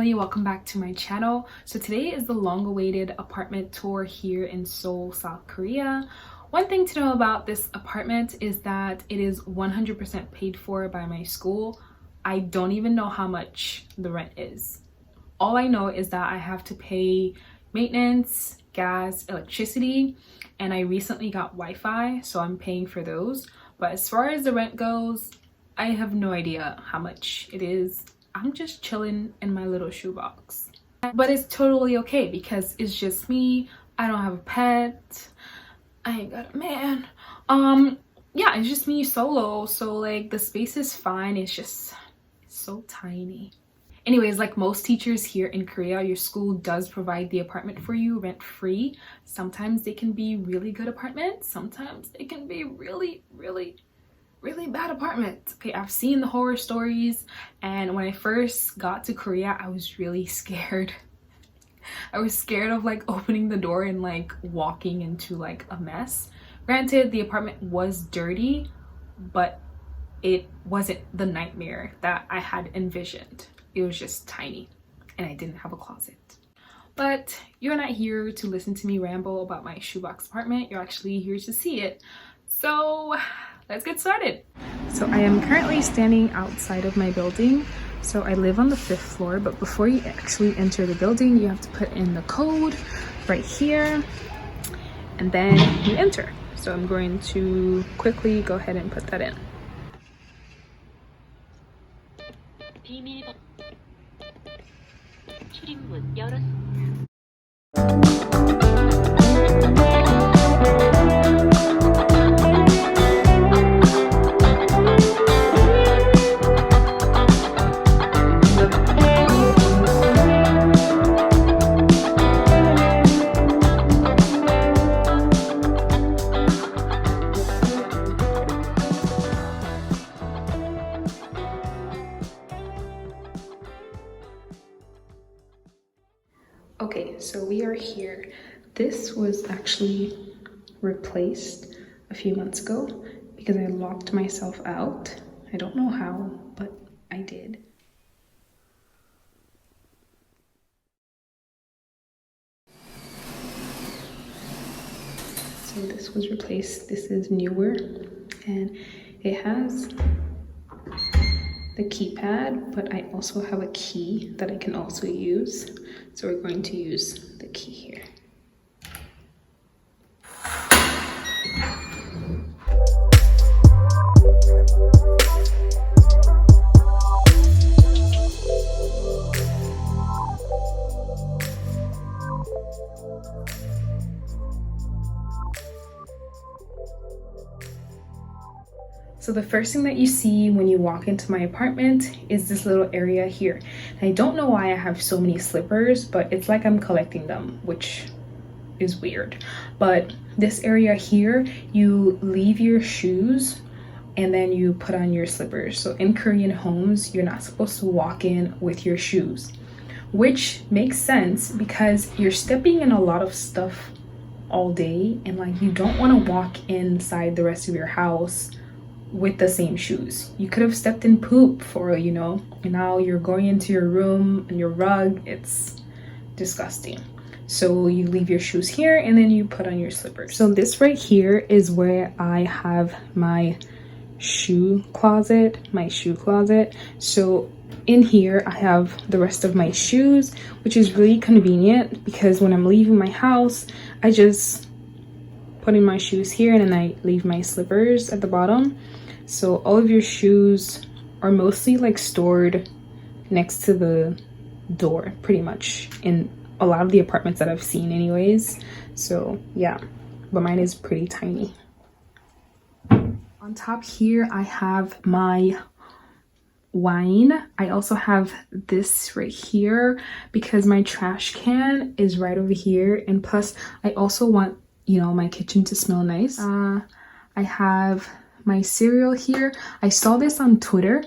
family, welcome back to my channel. So today is the long-awaited apartment tour here in Seoul, South Korea. One thing to know about this apartment is that it is 100% paid for by my school. I don't even know how much the rent is. All I know is that I have to pay maintenance, gas, electricity, and I recently got Wi-Fi, so I'm paying for those. But as far as the rent goes, I have no idea how much it is. I'm just chilling in my little shoebox. But it's totally okay because it's just me. I don't have a pet. I ain't got a man. Yeah, it's just me solo. So like the space is fine. It's just so tiny. Anyways, like most teachers here in Korea, your school does provide the apartment for you rent free. Sometimes they can be really good apartments. Sometimes it can be really bad apartments. Okay, I've seen the horror stories, and when I first got to Korea, I was really scared. I was scared of like opening the door and like walking into like a mess. Granted, the apartment was dirty, but it wasn't the nightmare that I had envisioned. It was just tiny and I didn't have a closet. But you're not here to listen to me ramble about my shoebox apartment. You're actually here to see it. So let's get started. So I am currently standing outside of my building. So I live on the 5th floor, but before you actually enter the building, you have to put in the code right here and then you enter. So I'm going to quickly go ahead and put that in. 출입문 열었습니다. Okay, so we are here. This was actually replaced a few months ago because I locked myself out. I don't know how, but I did. So this was replaced. This is newer and it has the keypad, but I also have a key that I can also use. So we're going to use the key here. So the first thing that you see when you walk into my apartment is this little area here. And I don't know why I have so many slippers, but it's like I'm collecting them, which is weird. But this area here, you leave your shoes and then you put on your slippers. So in Korean homes, you're not supposed to walk in with your shoes, which makes sense because you're stepping in a lot of stuff all day and like you don't want to walk inside the rest of your house with the same shoes. You could have stepped in poop for, you know, and now you're going into your room and your rug. It's disgusting. So you leave your shoes here and then you put on your slippers. So this right here is where I have my shoe closet, So in here I have the rest of my shoes, which is really convenient because when I'm leaving my house, I just put in my shoes here and then I leave my slippers at the bottom. So all of your shoes are mostly like stored next to the door, pretty much, in a lot of the apartments that I've seen anyways. So yeah, but mine is pretty tiny. On top here, I have my wine. I also have this right here because my trash can is right over here. And plus I also want, you know, my kitchen to smell nice. I have my cereal here. I saw this on Twitter.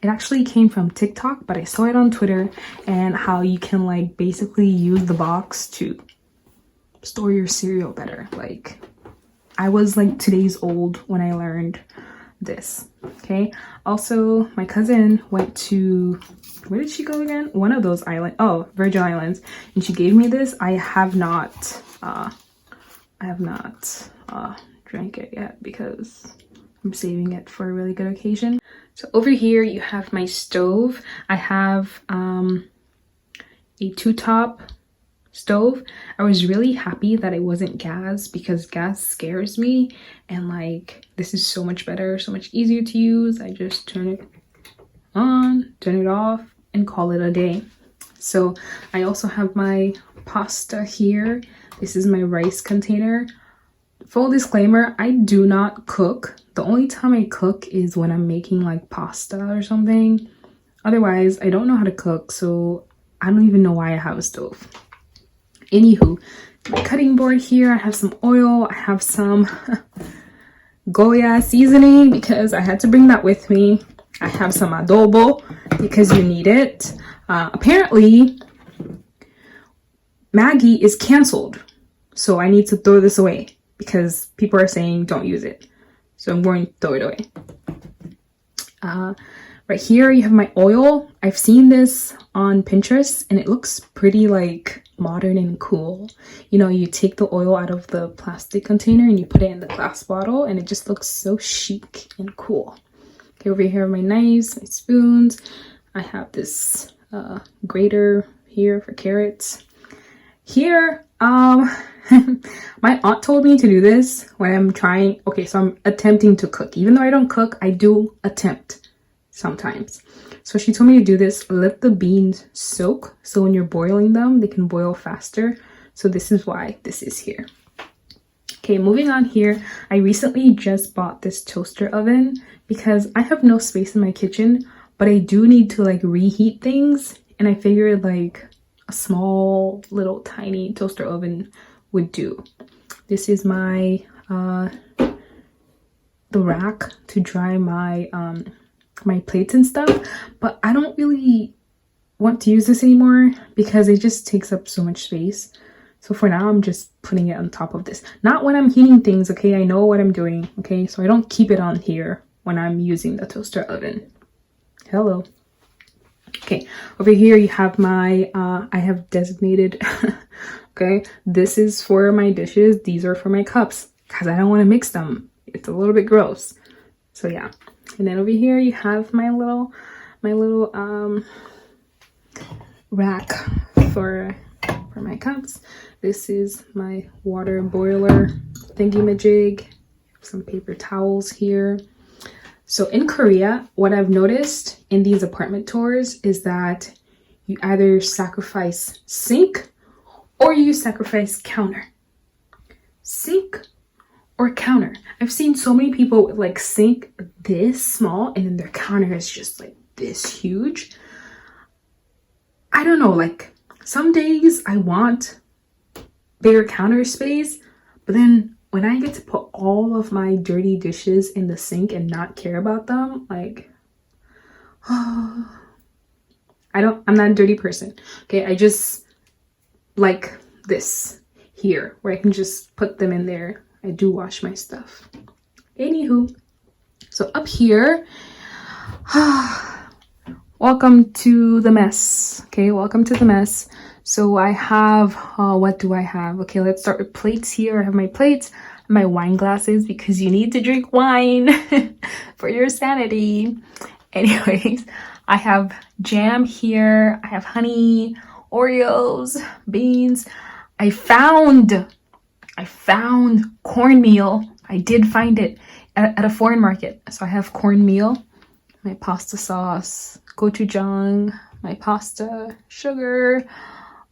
It actually came from TikTok, but I saw it on Twitter and how you can like basically use the box to store your cereal better. Like I was like 2 days old when I learned this. Okay, also my cousin went to, where did she go again? One of those islands, oh, Virgin Islands, and she gave me this. I have not drank it yet because I'm saving it for a really good occasion. So over here you have my stove. I have a two-top stove. I was really happy that it wasn't gas because gas scares me, and like this is so much better, so much easier to use. I just turn it on, turn it off, and call it a day. So I also have my pasta here. This is my rice container. Full disclaimer, I do not cook. The only time I cook is when I'm making like pasta or something. Otherwise, I don't know how to cook, so I don't even know why I have a stove. Anywho, my cutting board here, I have some oil, I have some Goya seasoning because I had to bring that with me. I have some adobo because you need it. Apparently, Maggie is canceled, so I need to throw this away because people are saying don't use it. So I'm going to throw it away. Right here, you have my oil. I've seen this on Pinterest and it looks pretty like modern and cool. You know, you take the oil out of the plastic container and you put it in the glass bottle and it just looks so chic and cool. Okay, over here are my knives, my spoons. I have this grater here for carrots. Here, my aunt told me to do this when I'm trying, okay, so I'm attempting to cook. Even though I don't cook, I do attempt sometimes. So she told me to do this, let the beans soak. So when you're boiling them, they can boil faster. So this is why this is here. Okay, moving on here, I recently just bought this toaster oven because I have no space in my kitchen, but I do need to like reheat things. And I figured like a small little tiny toaster oven would do. This is my the rack to dry my my plates and stuff, but I don't really want to use this anymore because it just takes up so much space. So for now, I'm just putting it on top of this. Not when I'm heating things, okay? I know what I'm doing, okay? So I don't keep it on here when I'm using the toaster oven. Hello. Okay, over here you have my, I have designated, okay? This is for my dishes. These are for my cups because I don't want to mix them. It's a little bit gross. So yeah. And then over here you have my little rack for my cups. This is my water boiler thingy-majig. Some paper towels here. So in Korea, what I've noticed in these apartment tours is that you either sacrifice sink or you sacrifice counter. Sink or counter. I've seen so many people with like sink this small and then their counter is just like this huge. I don't know, like some days I want bigger counter space, but then when I get to put all of my dirty dishes in the sink and not care about them, like, I'm not a dirty person. Okay, I just like this here where I can just put them in there. I do wash my stuff. Anywho, so up here, welcome to the mess. Okay, welcome to the mess. So I have, what do I have? Okay, let's start with plates here. I have my plates, my wine glasses, because you need to drink wine for your sanity. Anyways, I have jam here. I have honey, Oreos, beans. I found cornmeal. I did find it at a foreign market. So I have cornmeal, my pasta sauce, gochujang, my pasta, sugar.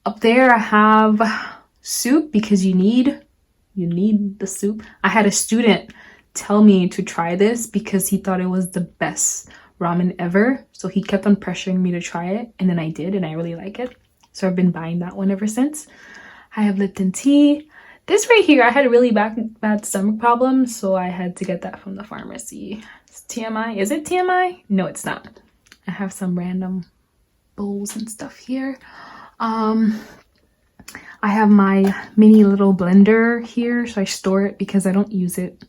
Up there I have soup because you need the soup. I had a student tell me to try this because he thought it was the best ramen ever. So he kept on pressuring me to try it, and then I did, and I really like it. So I've been buying that one ever since. I have Lipton tea. This right here, I had a really bad stomach problem, so I had to get that from the pharmacy. It's TMI. Is it TMI? No, it's not. I have some random bowls and stuff here. I have my mini little blender here, so I store it because I don't use it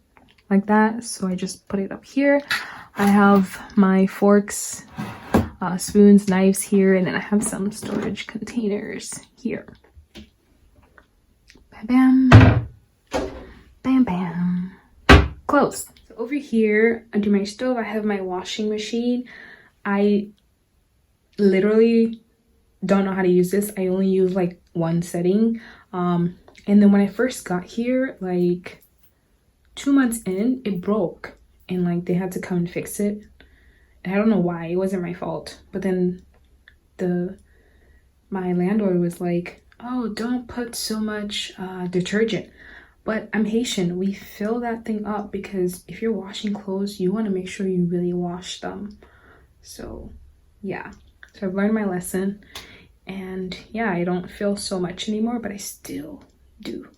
like that, so I just put it up here. I have my forks, spoons, knives here, and then I have some storage containers here. Bam bam, bam bam, close. So over here under my stove I have my washing machine. I literally don't know how to use this. I only use like one setting, and then when I first got here, like 2 months in, it broke, and like they had to come and fix it, and I don't know why. It wasn't my fault, but then my landlord was like, oh, don't put so much detergent. But I'm Haitian, we fill that thing up, because if you're washing clothes, you want to make sure you really wash them. So yeah, so I've learned my lesson, and yeah, I don't feel so much anymore, but I still do.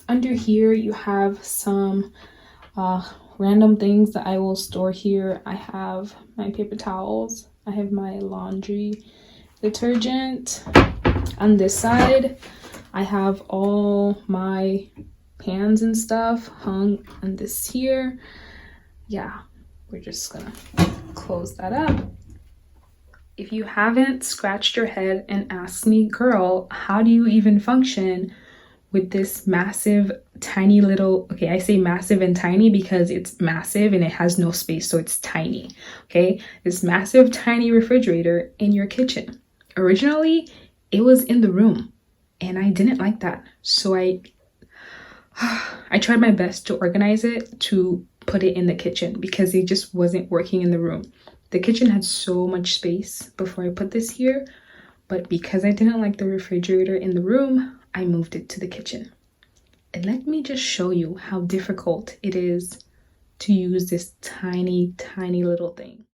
Under here you have some random things that I will store here. I have my paper towels, I have my laundry detergent. On this side I have all my pans and stuff hung on this here. Yeah, we're just gonna close that up. If you haven't scratched your head and asked me, girl, how do you even function with this massive tiny little, okay, I say massive and tiny because it's massive and it has no space, so it's tiny, okay? This massive tiny refrigerator in your kitchen. Originally it was in the room and I didn't like that, so I tried my best to organize it to put it in the kitchen because it just wasn't working in the room. The kitchen had so much space before I put this here, but because I didn't like the refrigerator in the room, I moved it to the kitchen. And let me just show you how difficult it is to use this tiny, tiny little thing.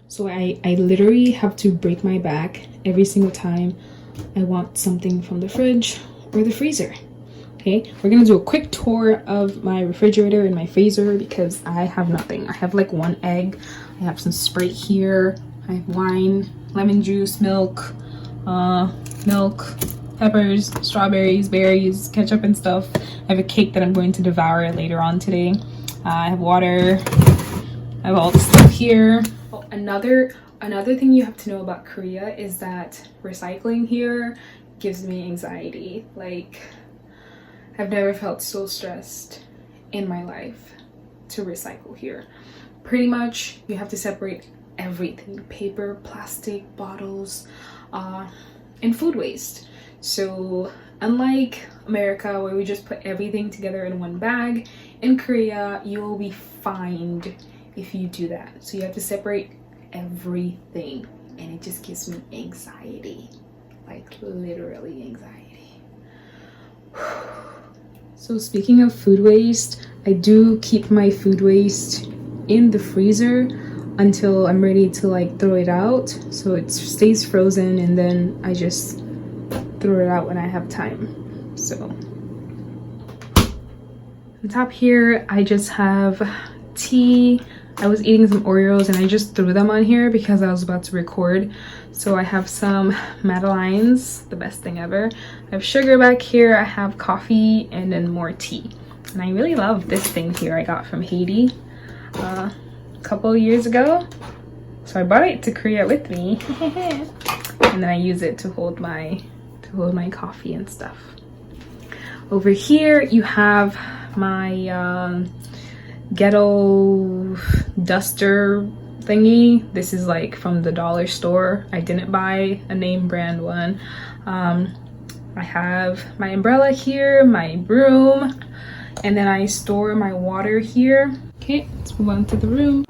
So I literally have to break my back every single time I want something from the fridge or the freezer. Okay, we're gonna do a quick tour of my refrigerator and my freezer because I have nothing. I have like one egg, I have some Sprite here, I have wine, lemon juice, milk, peppers, strawberries, berries, ketchup and stuff. I have a cake that I'm going to devour later on today. I have water, I have all the stuff here. Oh, another thing you have to know about Korea is that recycling here gives me anxiety. Like, I've never felt so stressed in my life to recycle here. Pretty much you have to separate everything: paper, plastic, bottles, and food waste. So unlike America where we just put everything together in one bag, in Korea you will be fined if you do that. So you have to separate everything, and it just gives me anxiety, like literally anxiety. So speaking of food waste, I do keep my food waste in the freezer until I'm ready to like throw it out, so it stays frozen, and then I just throw it out when I have time. So on top here I just have tea. I was eating some Oreos and I just threw them on here because I was about to record. So I have some Madeleines, the best thing ever. I have sugar back here, I have coffee, and then more tea. And I really love this thing here I got from Haiti a couple of years ago. So I brought it to Korea with me. And then I use it to hold my coffee and stuff. Over here you have my ghetto duster thingy. This is like from the dollar store. I didn't buy a name brand one. I have my umbrella here, my broom, and then I store my water here. Okay, let's move on to the room.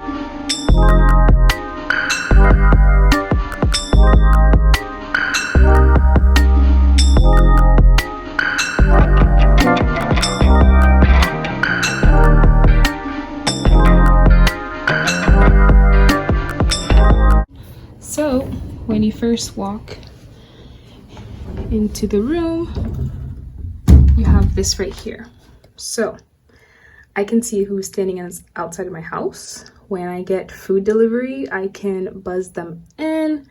So when you first walk into the room, you have this right here. So I can see who's standing outside of my house. When I get food delivery, I can buzz them in.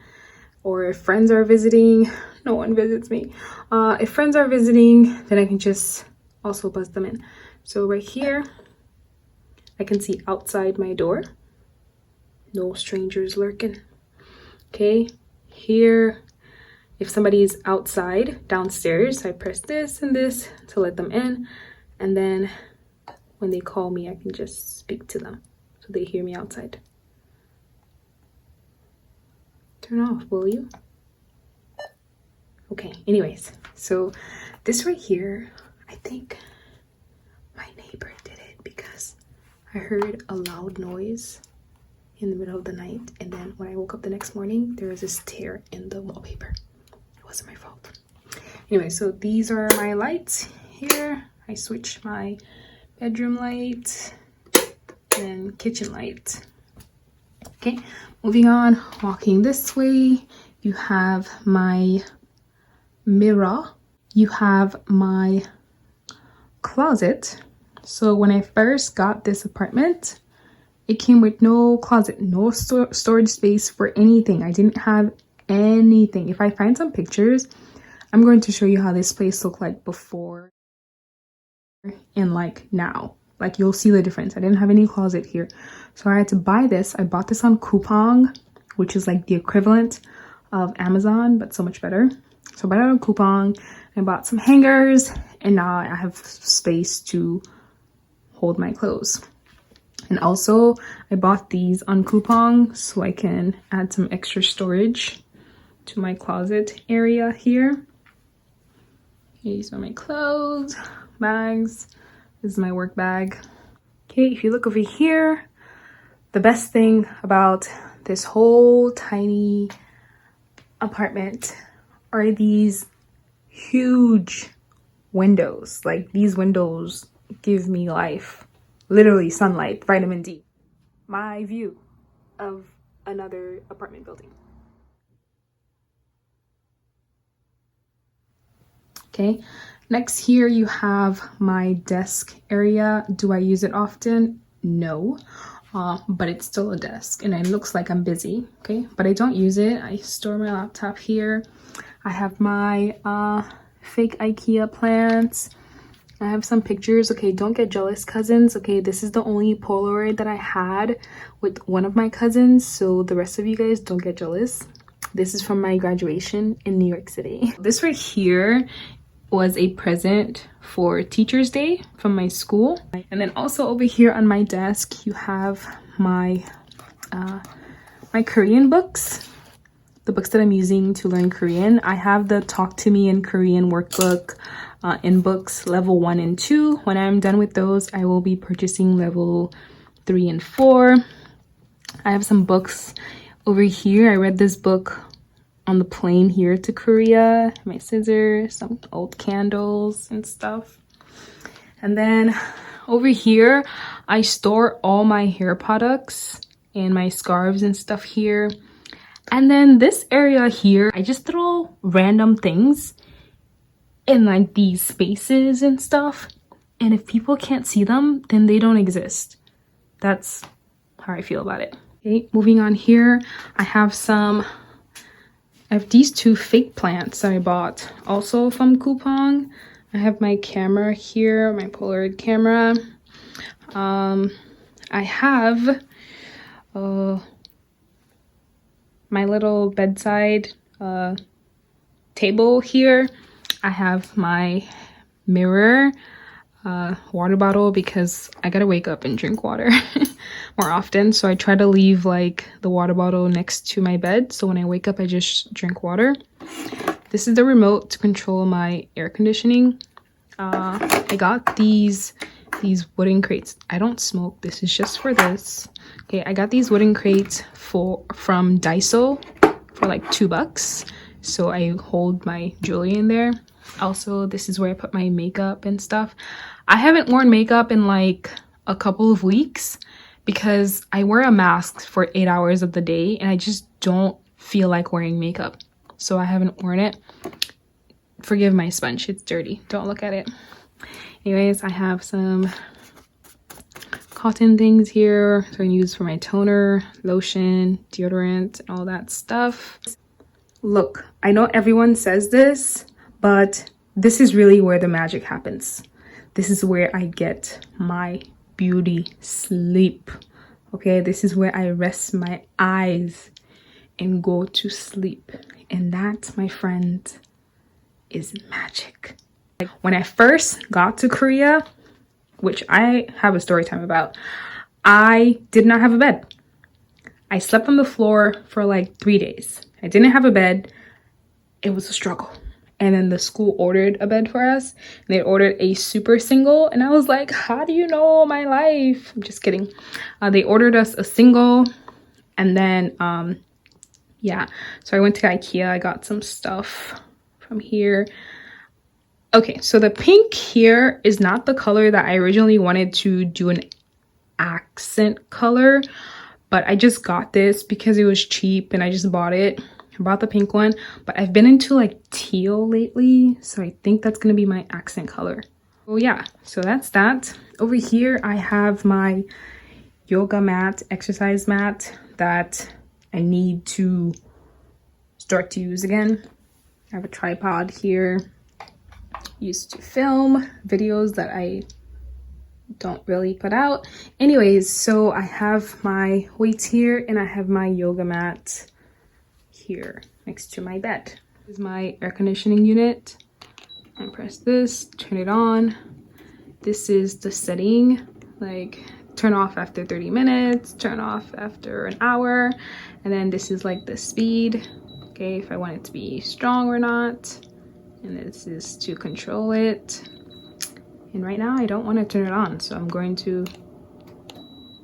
Or if friends are visiting, no one visits me. If friends are visiting, then I can just also buzz them in. So right here, I can see outside my door. No strangers lurking. Okay, here, if somebody is outside downstairs, I press this and this to let them in. And then when they call me, I can just speak to them so they hear me outside. Turn off, will you? Okay, anyways, so this right here, I think my neighbor did it because I heard a loud noise in the middle of the night, and then when I woke up the next morning, there was this tear in the wallpaper. It wasn't my fault. Anyway, so these are my lights here. I switched my bedroom light and kitchen light. Okay, moving on, walking this way, you have my mirror, you have my closet. So when I first got this apartment, it came with no closet, no storage space for anything. I didn't have anything. If I find some pictures, I'm going to show you how this place looked like before and like now. Like you'll see the difference. I didn't have any closet here. So I had to buy this. I bought this on Coupang, which is like the equivalent of Amazon, but so much better. So I bought it on Coupang. I bought some hangers, and now I have space to hold my clothes. And also I bought these on Coupang so I can add some extra storage to my closet area here. These are my clothes, bags. This is my work bag. Okay, if you look over here, the best thing about this whole tiny apartment are these huge windows. Like these windows give me life. Literally sunlight, vitamin D. My view of another apartment building. Okay, next here you have my desk area. Do I use it often? No, but it's still a desk and it looks like I'm busy, okay? But I don't use it. I store my laptop here. I have my fake IKEA plants. I have some pictures. Okay, don't get jealous, cousins. Okay, this is the only Polaroid that I had with one of my cousins, so the rest of you guys don't get jealous. This is from my graduation in New York City. This right here was a present for Teachers Day from my school. And then also over here on my desk, you have my my Korean books, the books that I'm using to learn Korean. I have the Talk to Me in Korean workbook in books level 1 and 2. When I'm done with those, I will be purchasing level 3 and 4. I have some books over here. I read this book on the plane here to Korea. My scissors, some old candles and stuff. And then over here, I store all my hair products and my scarves and stuff here. And then this area here, I just throw random things in like these spaces and stuff. And if people can't see them, then they don't exist. That's how I feel about it. Okay, moving on here, I have these two fake plants that I bought also from Coupang. I have my camera here, my Polaroid camera. I have my little bedside table here. I have my mirror, water bottle, because I gotta wake up and drink water more often. So I try to leave like the water bottle next to my bed. So when I wake up, I just drink water. This is the remote to control my air conditioning. I got these wooden crates. I don't smoke. This is just for this. Okay, I got these wooden crates from Daiso for like $2. So I hold my jewelry in there. Also, this is where I put my makeup and stuff. I haven't worn makeup in like a couple of weeks because I wear a mask for 8 hours of the day and I just don't feel like wearing makeup. So I haven't worn it. Forgive my sponge, it's dirty. Don't look at it. Anyways, I have some cotton things here. So I can use for my toner, lotion, deodorant, and all that stuff. Look, I know everyone says this, but this is really where the magic happens. This is where I get my beauty sleep. Okay, this is where I rest my eyes and go to sleep. And that, my friend, is magic. Like when I first got to Korea, which I have a story time about, I did not have a bed. I slept on the floor for like 3 days. I didn't have a bed. It was a struggle. And then the school ordered a bed for us. And they ordered a super single. And I was like, how do you know my life? I'm just kidding. They ordered us a single. And then, yeah. So I went to IKEA. I got some stuff from here. Okay, so the pink here is not the color that I originally wanted to do an accent color. But I just got this because it was cheap and I just bought it. I bought the pink one, but I've been into like teal lately, so I think that's gonna be my accent color. Oh yeah, so that's that. Over here I have my yoga mat, exercise mat that I need to start to use again. I have a tripod here, used to film videos that I don't really put out. Anyways, so I have my weights here and I have my yoga mat here next to my bed. This is my air conditioning unit. I press this, turn it on. This is the setting, like turn off after 30 minutes, turn off after an hour. And then this is like the speed, okay, if I want it to be strong or not. And this is to control it. And right now I don't want to turn it on, so I'm going to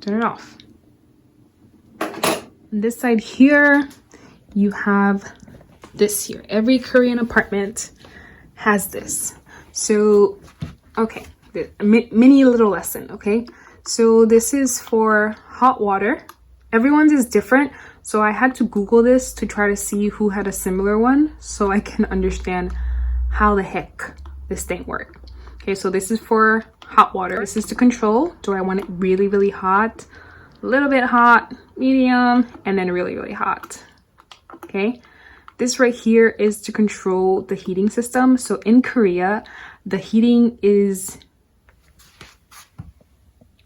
turn it off. On this side here, you have this here. Every Korean apartment has this. So, okay, mini little lesson, okay? So this is for hot water. Everyone's is different, so I had to Google this to try to see who had a similar one so I can understand how the heck this thing works. Okay, so this is for hot water. This is to control. Do I want it really, really hot, a little bit hot, medium, and then really, really hot? Okay, this right here is to control the heating system. So in Korea, the heating is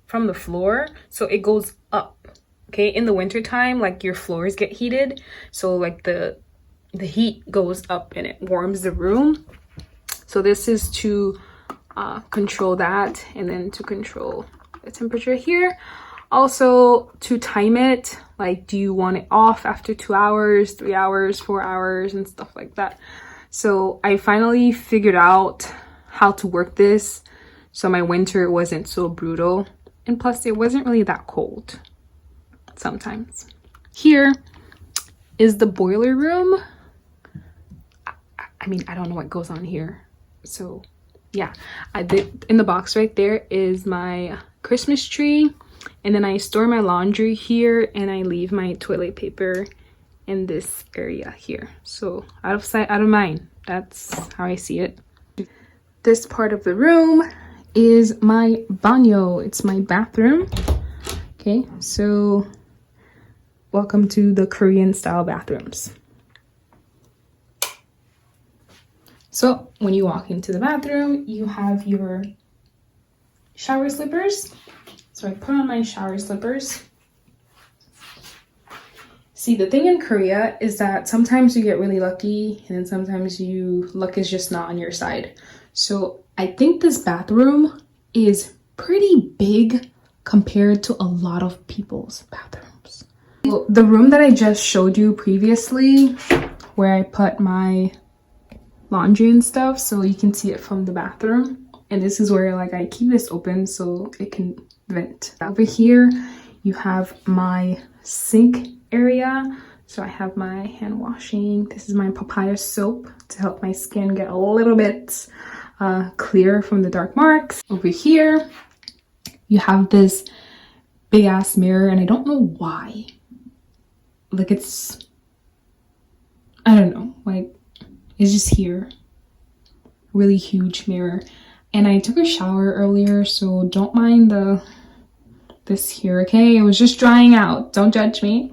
from the floor, so it goes up. Okay, in the winter time, like your floors get heated, so like the heat goes up and it warms the room. So this is to control that, and then to control the temperature here. Also to time it, like do you want it off after 2 hours, 3 hours, 4 hours, and stuff like that. So I finally figured out how to work this so my winter wasn't so brutal, and plus it wasn't really that cold sometimes. Here is the boiler room. I mean, I don't know what goes on here, so yeah, I did. In the box right there is my Christmas tree, and then I store my laundry here, and I leave my toilet paper in this area here. So out of sight, out of mind. That's how I see it. This part of the room is my banyo. It's my bathroom. Okay, so welcome to the Korean style bathrooms. So when you walk into the bathroom, you have your shower slippers. So I put on my shower slippers. See, the thing in Korea is that sometimes you get really lucky, and then sometimes luck is just not on your side. So I think this bathroom is pretty big compared to a lot of people's bathrooms. So the room that I just showed you previously, where I put my laundry and stuff, so you can see it from the bathroom, and this is where like I keep this open so it can vent. Over here you have my sink area, so I have my hand washing. This is my papaya soap to help my skin get a little bit clear from the dark marks. Over here you have this big ass mirror, and I don't know why, like I don't know, like it's just here. Really huge mirror. And I took a shower earlier, so don't mind the this here, okay? It was just drying out. Don't judge me.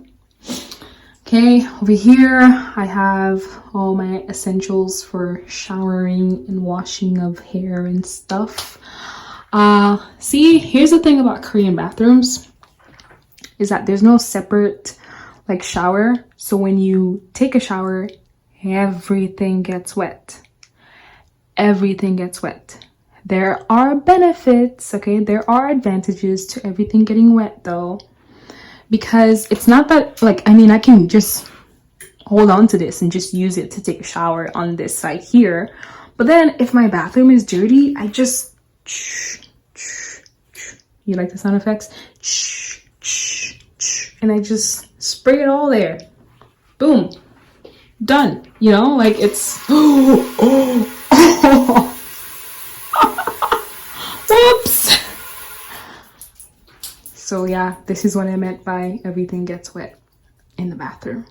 Okay, over here I have all my essentials for showering and washing of hair and stuff. See, here's the thing about Korean bathrooms is that there's no separate like shower. So when you take a shower, everything gets wet. Everything gets wet. There are benefits, okay? There are advantages to everything getting wet though. Because it's not that, like, I mean, I can just hold on to this and just use it to take a shower on this side here. But then if my bathroom is dirty, I just, you like the sound effects? And I just spray it all there. Boom. Done. You know, like it's, whoops. So yeah, this is what I meant by everything gets wet in the bathroom.